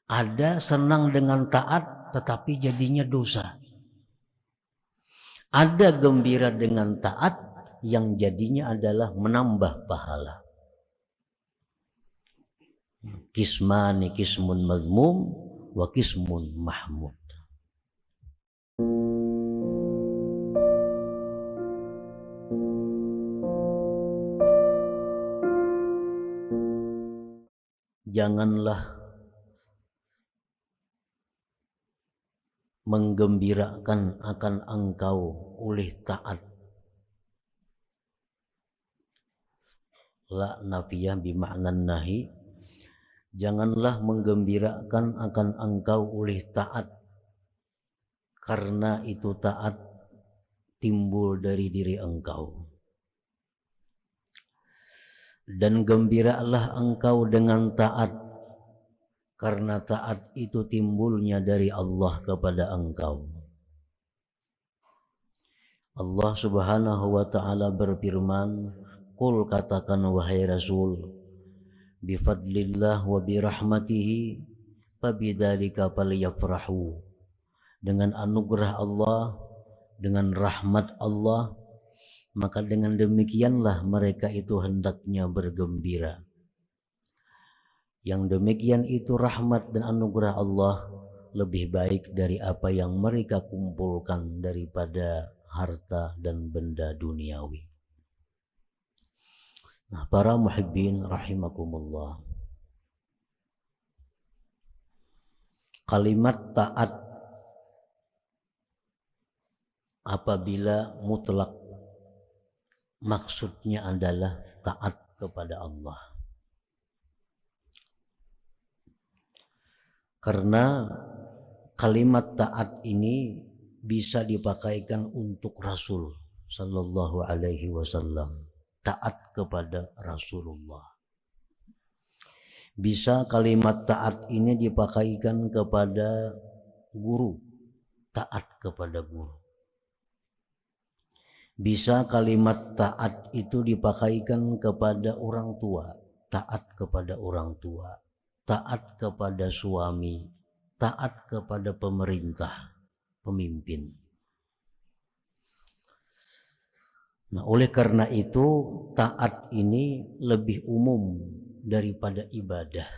Ada senang dengan taat tetapi jadinya dosa. Ada gembira dengan taat yang jadinya adalah menambah pahala. Kismani kismun mazmum wa kismun mahmud. Janganlah menggembirakan akan engkau oleh taat. La nafiyah bima'nan nahi. Janganlah menggembirakan akan engkau oleh taat, karena itu taat timbul dari diri engkau. Dan gembiralah engkau dengan taat, karena taat itu timbulnya dari Allah kepada engkau. Allah Subhanahu wa ta'ala berfirman, "Qul katakan wahai Rasul, bifadlillah wa birahmatihi fabidzalika falyafrahu." Dengan anugerah Allah, dengan rahmat Allah, maka dengan demikianlah mereka itu hendaknya bergembira. Yang demikian itu rahmat dan anugerah Allah lebih baik dari apa yang mereka kumpulkan daripada harta dan benda duniawi. Nah, para muhibbin rahimakumullah, kalimat taat apabila mutlak maksudnya adalah taat kepada Allah. Karena kalimat taat ini bisa dipakaikan untuk Rasul sallallahu alaihi wasallam, taat kepada Rasulullah. Bisa kalimat taat ini dipakaikan kepada guru, taat kepada guru. Bisa kalimat taat itu dipakaikan kepada orang tua, taat kepada orang tua, taat kepada suami, taat kepada pemerintah, pemimpin. Nah, oleh karena itu taat ini lebih umum daripada ibadah.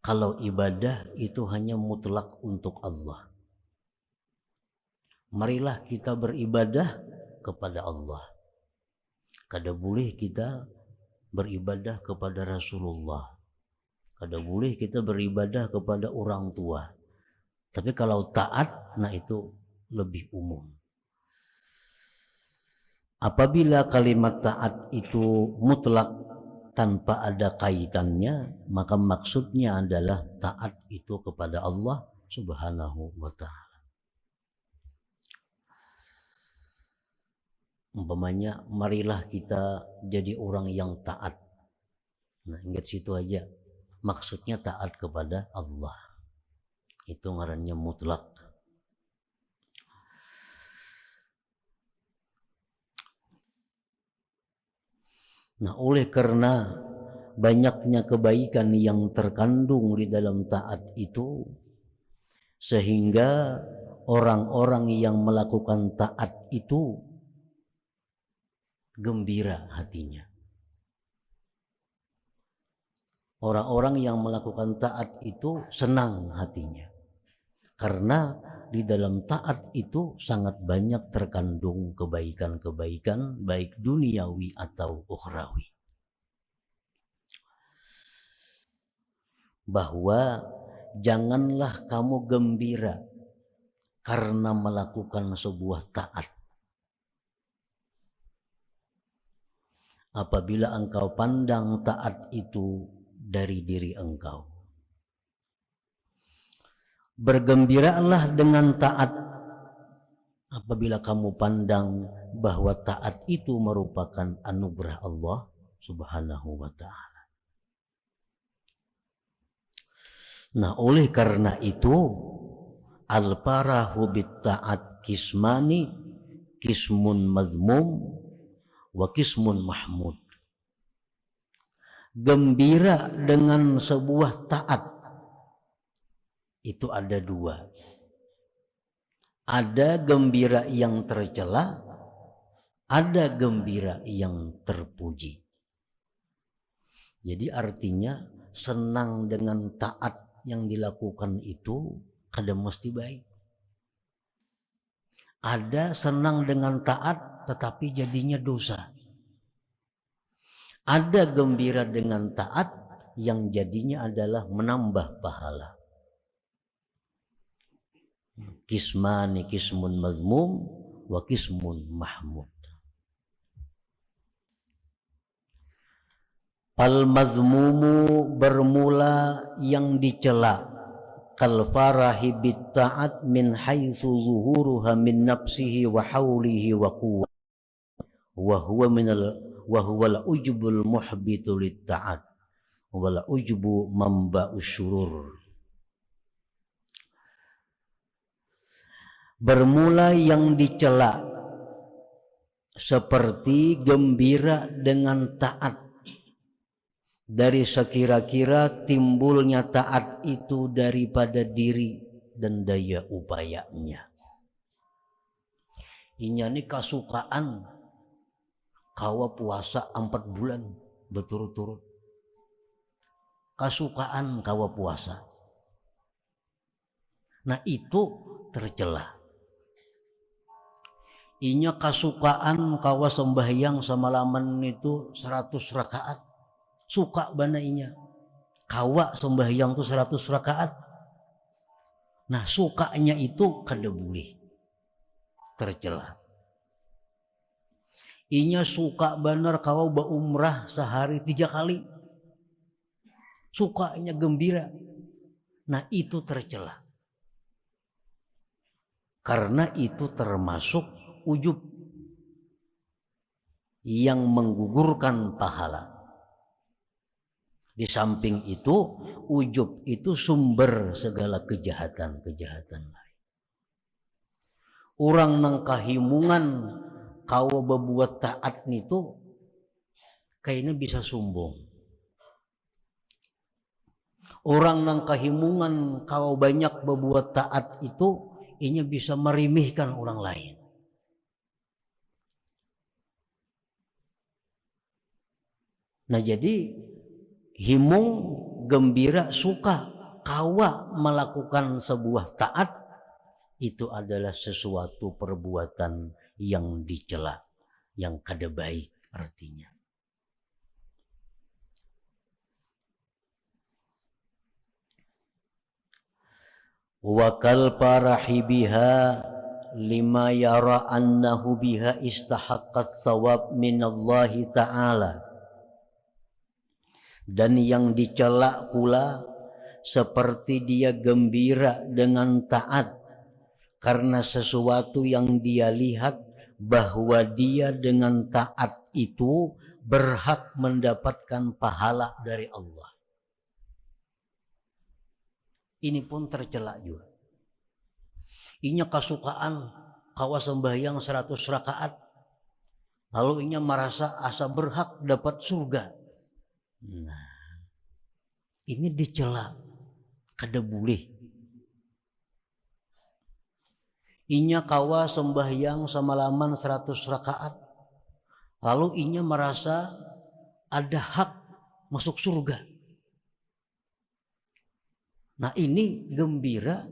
Kalau ibadah itu hanya mutlak untuk Allah. Marilah kita beribadah kepada Allah. Kada boleh kita beribadah kepada Rasulullah. Kada boleh kita beribadah kepada orang tua. Tapi kalau taat, nah itu lebih umum. Apabila kalimat taat itu mutlak tanpa ada kaitannya, maka maksudnya adalah taat itu kepada Allah Subhanahu wa ta'ala. Umpamanya, marilah kita jadi orang yang taat. Nah, ingat situ aja. Maksudnya taat kepada Allah. Itu ngarannya mutlak. Nah, oleh karena banyaknya kebaikan yang terkandung di dalam taat itu, sehingga orang-orang yang melakukan taat itu gembira hatinya. Orang-orang yang melakukan taat itu senang hatinya. Karena di dalam taat itu sangat banyak terkandung kebaikan-kebaikan, baik duniawi atau ukhrawi. Bahwa janganlah kamu gembira karena melakukan sebuah taat. Apabila engkau pandang taat itu dari diri engkau. Bergembiralah dengan taat apabila kamu pandang bahwa taat itu merupakan anugerah Allah Subhanahu wa ta'ala. Nah, oleh karena itu al-farahu bit ta'at kismani, kismun mazmum wa kismun mahmud. Gembira dengan sebuah taat itu ada dua. Ada gembira yang tercela, ada gembira yang terpuji. Jadi artinya senang dengan taat yang dilakukan itu kada mesti baik. Ada senang dengan taat tetapi jadinya dosa. Ada gembira dengan taat yang jadinya adalah menambah pahala. Kismani kismun mazmum wa kismun mahmud. Al mazmumu bermula yang dicela, kal farahi bit ta'at min haitsu zuhuruha min nafsihi wa haulihi wa quwwah wa huwa al ujbul muhbitu lit ta'at wal ujbu mamba'us syurur. Bermula yang dicela seperti gembira dengan taat, dari sekira-kira timbulnya taat itu daripada diri dan daya upayanya. Inya ni kasukaan kawa puasa 4 bulan berturut-turut. Kasukaan kawa puasa. Nah itu tercela. Inya kasukaan kawa sembahyang semalaman itu 100 rakaat. Suka bana inya. Kawa sembahyang itu 100 rakaat. Nah sukanya itu kada boleh. Tercela. Inya suka benar kawa berumrah sehari 3 kali. Sukanya gembira. Nah itu tercela. Karena itu termasuk ujub yang menggugurkan pahala. Di samping itu, ujub itu sumber segala kejahatan-kejahatan lain. Orang nang kahimungan kawa berbuat taat itu kayaknya bisa sombong. Orang nang kahimungan kawa banyak berbuat taat itu inya bisa merimihkan orang lain. Nah jadi himung, gembira, suka kawa melakukan sebuah taat itu adalah sesuatu perbuatan yang dicela, yang kada baik artinya. Wa kal farahi biha lima yara annahu biha istahaqqat thawab minallahi ta'ala. Dan yang dicela pula seperti dia gembira dengan taat karena sesuatu yang dia lihat bahwa dia dengan taat itu berhak mendapatkan pahala dari Allah. Ini pun tercela juga. Inya kasukaan kawa sembahyang 100 rakaat lalu inya merasa asa berhak dapat surga. Nah, ini dicela, kada boleh. Inya kawa sembahyang semalaman 100 rakaat, lalu inya merasa ada hak masuk surga. Nah ini gembira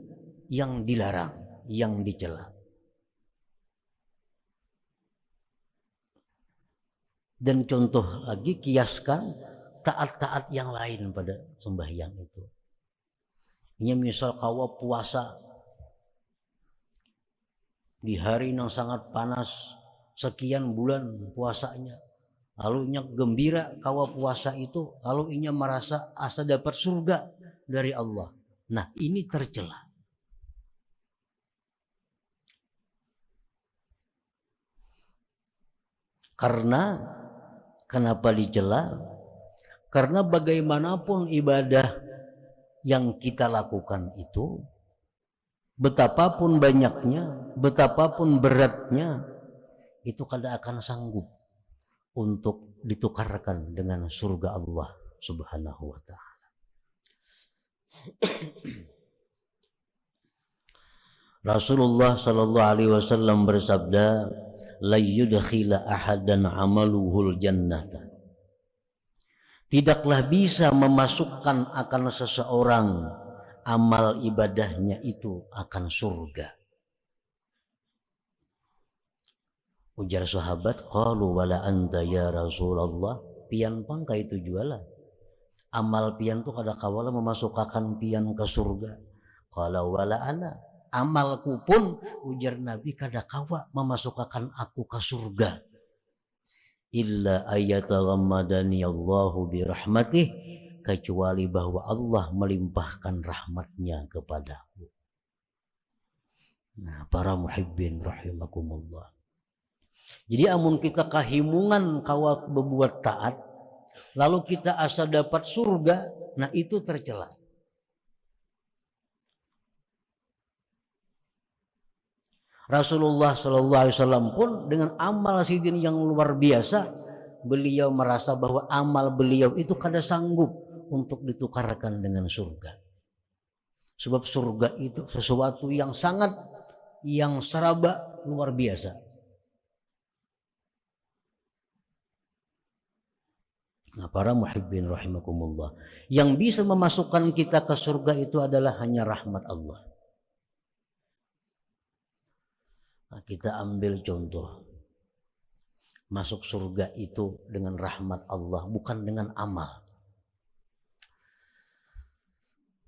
yang dilarang, yang dicela. Dan contoh lagi, kiaskan taat-taat yang lain pada sembahyang itu. Ini misal kawa puasa di hari yang sangat panas sekian bulan puasanya, lalu inya gembira kawa puasa itu, lalu inya merasa asa dapat surga dari Allah. Nah ini tercela. Karena kenapa dicela? Karena bagaimanapun ibadah yang kita lakukan itu, betapapun banyaknya, betapapun beratnya, itu kada akan sanggup untuk ditukarkan dengan surga Allah Subhanahu wa ta'ala. Rasulullah sallallahu alaihi wasallam bersabda, la yudkhila ahadan amaluhul jannata. Tidaklah bisa memasukkan akan seseorang amal ibadahnya itu akan surga. Ujar sahabat, qalu wala anta ya Rasulullah, pian pangka itu jualan. Amal pian tu kada kawala memasukkan pian ke surga. Qala wala ana, amalku pun ujar Nabi kada kawa memasukkan aku ke surga. Illa ayataghammadani Allahu birahmatih, kecuali bahwa Allah melimpahkan rahmatnya kepadaku. Nah, para muhibbin rahimakumullah. Jadi amun kita kahimungan kawat berbuat taat, lalu kita asa dapat surga, nah itu tercela. Rasulullah Shallallahu Alaihi Wasallam pun dengan amal sidin yang luar biasa, beliau merasa bahwa amal beliau itu kada sanggup untuk ditukarkan dengan surga. Sebab surga itu sesuatu yang sangat, yang seraba luar biasa. Nah, para muhibbin rahimakumullah, yang bisa memasukkan kita ke surga itu adalah hanya rahmat Allah. Nah, kita ambil contoh, masuk surga itu dengan rahmat Allah, bukan dengan amal.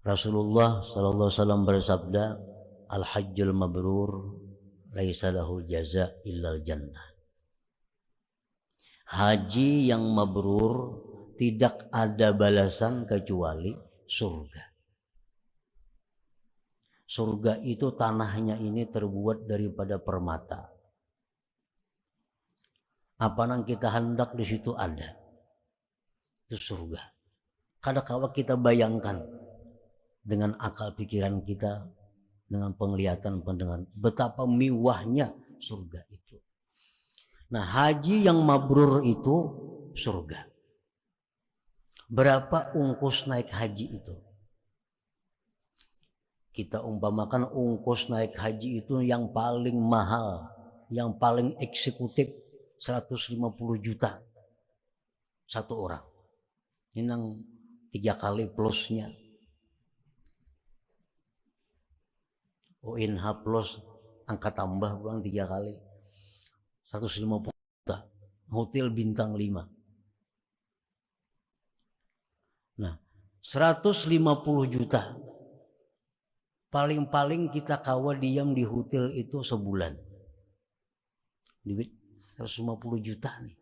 Rasulullah sallallahu alaihi wasallam bersabda, al-hajjul mabrur laisa lahul jaza illal jannah. Haji yang mabrur tidak ada balasan kecuali surga. Surga itu tanahnya ini terbuat daripada permata. Apa yang kita hendak di situ ada. Itu surga. Kadang-kadang kita bayangkan dengan akal pikiran kita, dengan penglihatan pendengaran, betapa mewahnya surga itu. Nah, haji yang mabrur itu surga. Berapa ongkos naik haji itu? Kita umpamakan ongkos naik haji itu yang paling mahal, yang paling eksekutif 150 juta satu orang. Ini yang 3 kali plusnya. ONH plus angka tambah pulang 3 kali. 150 juta. Hotel bintang 5. Nah, 150 juta. Paling-paling kita kawa diam di hotel itu sebulan. Duit 150 juta nih.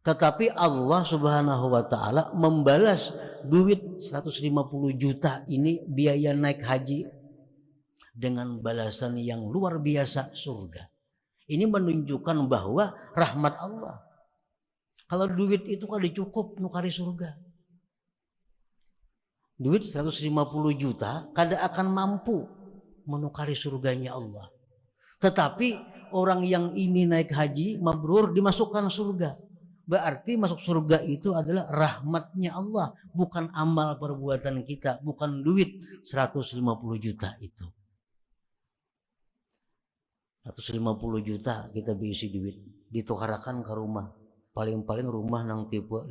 Tetapi Allah Subhanahu wa taala membalas duit 150 juta ini biaya naik haji dengan balasan yang luar biasa, surga. Ini menunjukkan bahwa rahmat Allah. Kalau duit itu kan cukup nukari surga. Duit 150 juta kada akan mampu menukari surganya Allah. Tetapi orang yang ini naik haji mabrur dimasukkan surga. Berarti masuk surga itu adalah rahmatnya Allah, bukan amal perbuatan kita, bukan duit 150 juta itu. 150 juta kita berisi duit, ditukarakan ke rumah. Paling-paling rumah nang tipe 50.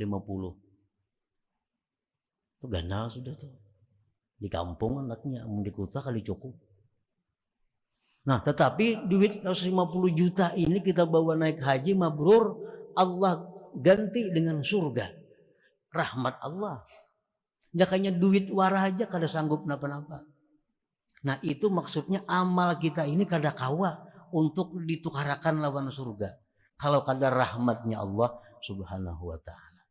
Itu ganal sudah tuh. Di kampung anaknya, di kota kali cukup. Nah, tetapi duit 150 juta ini kita bawa naik haji mabrur, Allah ganti dengan surga. Rahmat Allah. Jakanya duit warah aja kada sanggup napa-napa. Nah, itu maksudnya amal kita ini kada kawa untuk ditukarakan lawan surga. Kalau kada rahmatnya Allah Subhanahu wa ta'ala.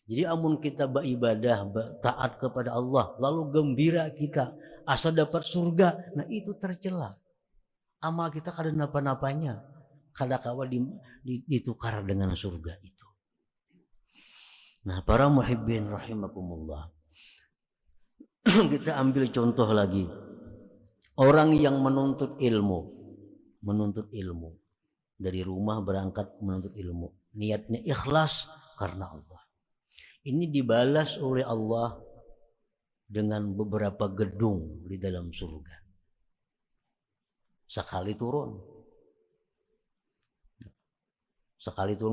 Jadi amun kita beribadah, taat kepada Allah, lalu gembira kita, asa dapat surga, nah itu tercela. Amal kita kada napa-napanya, kada kawa ditukar dengan surga itu. Nah, para muhibbin rahimakumullah. Kita ambil contoh lagi. Orang yang menuntut ilmu dari rumah berangkat menuntut ilmu, niatnya ikhlas karena Allah. Ini dibalas oleh Allah dengan beberapa gedung di dalam surga. sekali turun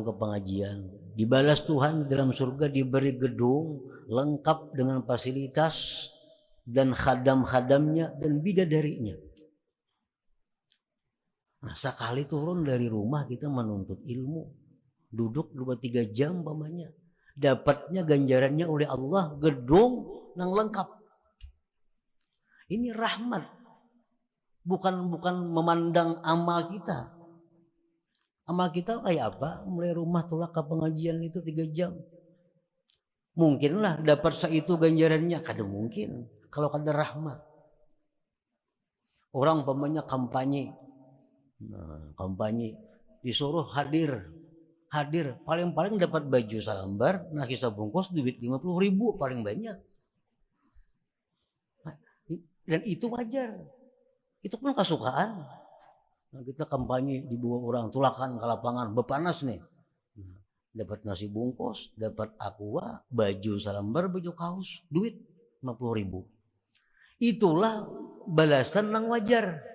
ke pengajian, dibalas Tuhan dalam surga, diberi gedung lengkap dengan fasilitas dan khadam-khadamnya dan bidadarinya. Nah, sekali turun dari rumah kita menuntut ilmu, duduk 2-3 jam pamannya, dapatnya ganjarannya oleh Allah gedung yang lengkap. Ini rahmat, bukan memandang amal kita. Amal kita kayak apa? Mulai rumah tulak ke pengajian itu 3 jam. Mungkinlah dapat seitu ganjarannya, kada mungkin kalau kada rahmat. Orang pamannya kampanye. Nah, kampanye disuruh hadir, paling dapat baju salambar, nasi sebungkus, duit 50.000 paling banyak. Dan itu wajar, itu pun kesukaan. Nah, kita kampanye dibawa orang tulakan ke lapangan, bepanas nih, dapat nasi bungkus, dapat aqua, baju salambar, baju kaos, duit 50.000. Itulah balasan yang wajar.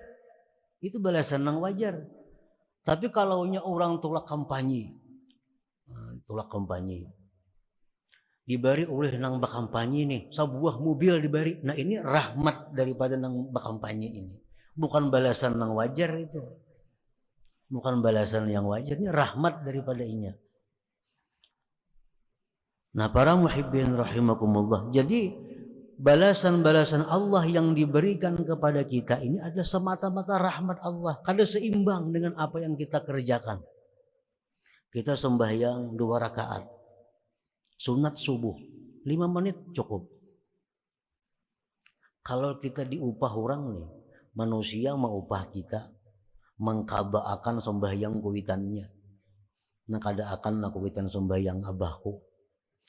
Itu balasan yang wajar. Tapi kalaunya orang tolak kampanye, dibari oleh nang bakampanye nih, sebuah mobil dibari. Nah ini rahmat daripada nang bakampanye ini. Bukan balasan yang wajar itu. Bukan balasan yang wajar, ini rahmat daripada inya. Nah para muhibbin rahimakumullah. Jadi balasan-balasan Allah yang diberikan kepada kita ini ada semata-mata rahmat Allah. Kada seimbang dengan apa yang kita kerjakan. Kita sembahyang 2 rakaat. Sunat subuh 5 menit cukup. Kalau kita diupah orang nih, manusia mau upah kita mengqada'akan sembahyang kuitannya. Nah kada akan kuitan sembahyang abahku,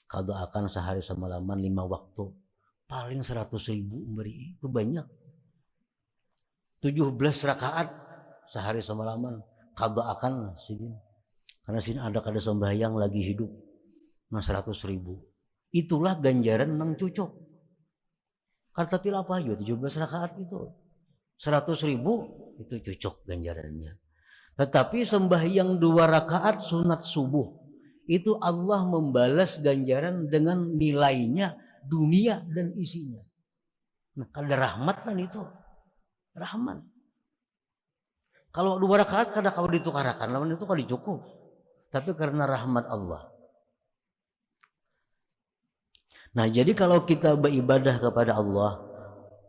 qada'akan sehari semalaman 5 waktu, paling 100.000 memberi, itu banyak. 17 rakaat sehari semalaman qada'akan sini, karena sini ada kada sembahyang lagi hidup. Nah 100.000 itulah ganjaran nang cucuk. Kata pilih apa aja 17 rakaat itu 100.000 itu cucuk ganjarannya. Tetapi sembahyang 2 rakaat sunat subuh itu Allah membalas ganjaran dengan nilainya dunia dan isinya. Nah kada rahmat kan itu rahmat. Kalau 2 rakaat kada kau ditukarakan, lawan itu kada cukup. Tapi karena rahmat Allah. Nah jadi kalau kita beribadah kepada Allah,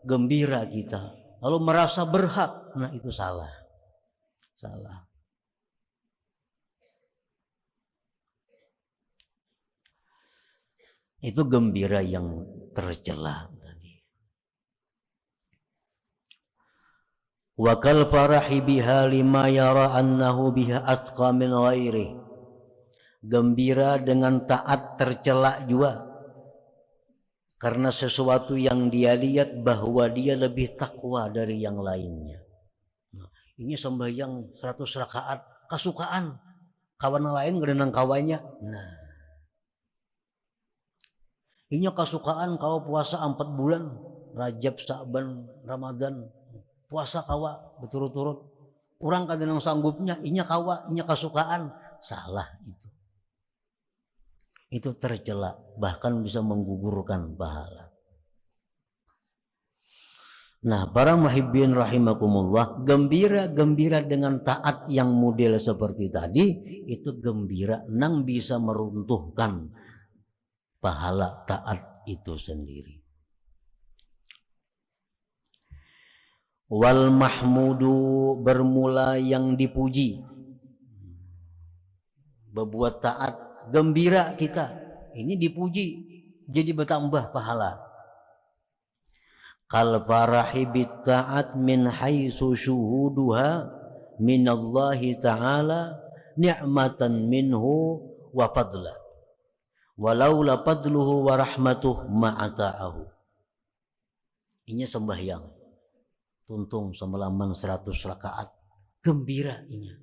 gembira kita, lalu merasa berhak, nah itu salah. Itu gembira yang tercela tadi. Wa kal farahi biha lima yara annahu biha atqa min ghairi. Gembira dengan taat tercela juga karena sesuatu yang dia lihat bahwa dia lebih takwa dari yang lainnya. Nah, ini sembahyang 100 rakaat kasukaan, kawan lain ngerenang kawannya. Nah, ini kasukaan kau puasa 4 bulan, Rajab, Sa'ban, Ramadan, puasa kawa berturut-turut. Orang kadang sanggupnya, inya kawa, inya kasukaan, salah itu. Itu tercela, bahkan bisa menggugurkan pahala. Nah, para muhibbin rahimakumullah, gembira dengan taat yang model seperti tadi, itu gembira nang bisa meruntuhkan pahala taat itu sendiri. Wal mahmudu, bermula yang dipuji, berbuat taat, gembira kita, ini dipuji, jadi bertambah pahala. Kal farahi bit ta'at min haitsu syuhuduha minallahi ta'ala ni'matan minhu wa fadla walau la fadluhu wa rahmatuh ma'ata'ahu. Ini sembahyang tuntung semalaman 100 rakaat, gembira inya.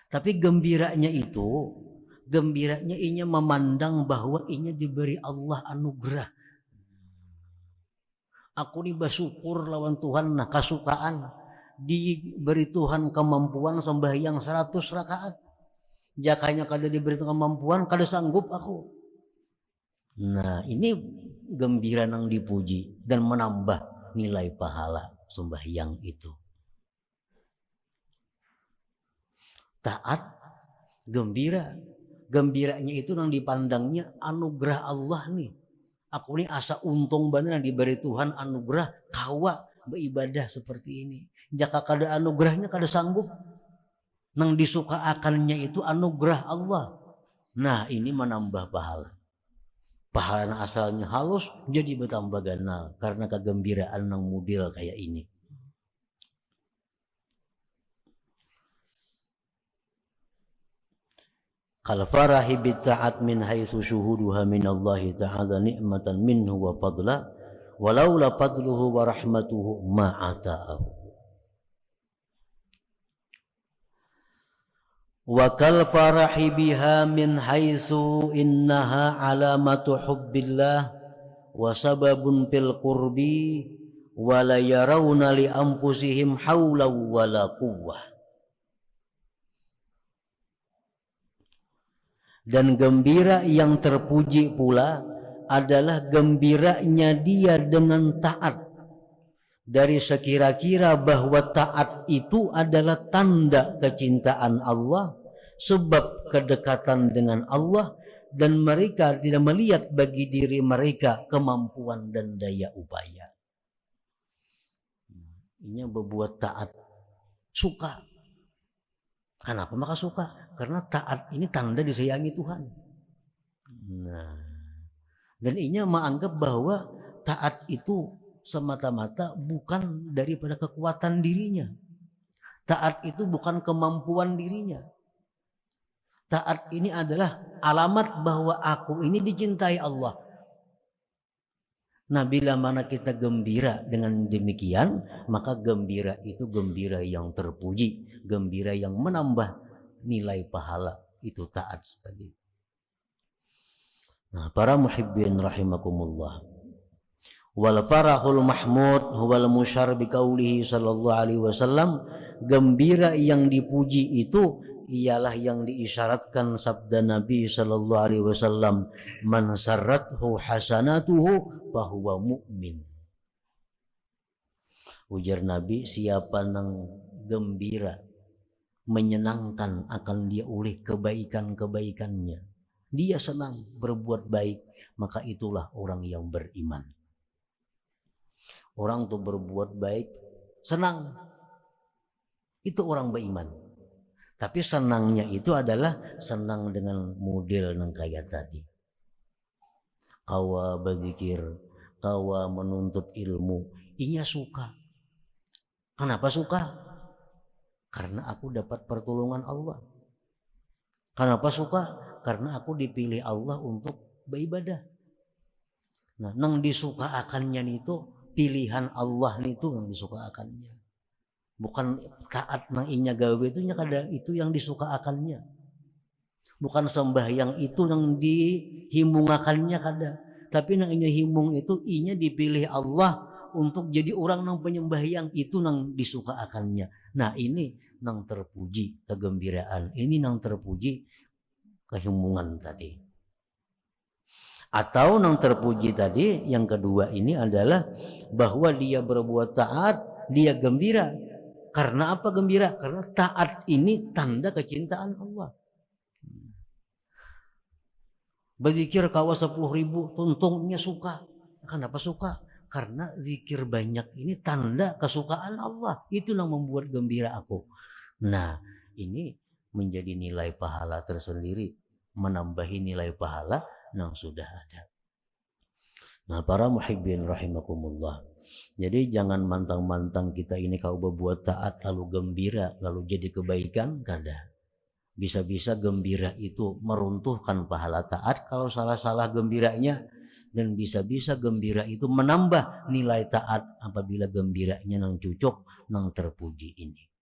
Tapi gembiranya inya memandang bahwa inya diberi Allah anugerah. Aku ini bersyukur lawan Tuhan, nah kasukaan diberi Tuhan kemampuan sembahyang 100 rakaat. Jakanya kada diberi kemampuan, kada sanggup aku. Nah, ini gembira nang dipuji dan menambah nilai pahala sembahyang itu. Taat, gembira. Gembiranya itu nang dipandangnya anugerah Allah nih. Aku ini asa untung bener diberi Tuhan anugerah kawa beribadah seperti ini. Jika kada anugerahnya kada sanggup. Nang disukaakannya itu anugerah Allah. Nah, ini menambah pahala. Pahala asalnya halus jadi bertambah ganal karena kegembiraan nang model kayak ini. Kal farahi bitta'at min haitsu syuhuduha min Allah ta'ala ni'matan minhu wa fadla walaula fadluhu wa rahmatuhu ma ata'ahu. Wa kal farahi biha min haitsu innaha alamatu hubbillah wa sababun fil qurbi wa la yarawna li anfusihim haula wala quwwah. Dan gembira yang terpuji pula adalah gembiranya dia dengan taat. Dari sekira-kira bahwa taat itu adalah tanda kecintaan Allah, sebab kedekatan dengan Allah, dan mereka tidak melihat bagi diri mereka kemampuan dan daya upaya. Ini yang berbuat taat suka. Kenapa maka suka? Karena taat ini tanda disayangi Tuhan. Nah, dan ini menganggap bahwa taat itu semata-mata bukan daripada kekuatan dirinya. Taat itu bukan kemampuan dirinya. Taat ini adalah alamat bahwa aku ini dicintai Allah. Nah, bila mana kita gembira dengan demikian, maka gembira itu gembira yang terpuji, gembira yang menambah nilai pahala, itu taat tadi. Nah, para muhibbin rahimakumullah. Wal farahul mahmud huwal musyar bi qaulihi sallallahu alaihi wasallam, gembira yang dipuji itu ialah yang diisyaratkan sabda Nabi sallallahu alaihi wasallam, man sarrathu hasanatuhu fahuwa mu'min. Ujar Nabi, siapa nang gembira menyenangkan akan dia oleh kebaikan-kebaikannya, dia senang berbuat baik, maka itulah orang yang beriman. Orang tuh berbuat baik senang, itu orang beriman. Tapi senangnya itu adalah senang dengan model nang kayak tadi. Kawa berzikir, kawa menuntut ilmu, inya suka. Kenapa suka? Karena aku dapat pertolongan Allah. Kenapa suka? Karena aku dipilih Allah untuk beribadah. Nah, nang disukaakannya itu pilihan Allah itu yang disukaakannya. Bukan taat nang inya gawe itu nya kada itu yang disukaakannya. Bukan sembahyang itu yang dihimungakannya kada. Tapi nang inya himung itu inya dipilih Allah untuk jadi orang nang penyembahyang, itu nang disukaakannya. Nah, ini nang terpuji kegembiraan, ini nang terpuji kehimungan tadi. Atau nang terpuji tadi yang kedua ini adalah bahwa dia berbuat taat, dia gembira. Karena apa gembira? Karena taat ini tanda kecintaan Allah. Berzikir kawa 10.000 tuntungnya suka. Kenapa suka? Karena zikir banyak ini tanda kesukaan Allah. Itu yang membuat gembira aku. Nah, ini menjadi nilai pahala tersendiri, menambahi nilai pahala yang sudah ada. Nah, para muhibbin rahimakumullah. Jadi jangan mantang-mantang kita ini kau berbuat taat lalu gembira lalu jadi kebaikan, kada. Bisa-bisa gembira itu meruntuhkan pahala taat kalau salah-salah gembiranya, dan bisa-bisa gembira itu menambah nilai taat apabila gembiranya nang cucuk nang terpuji ini.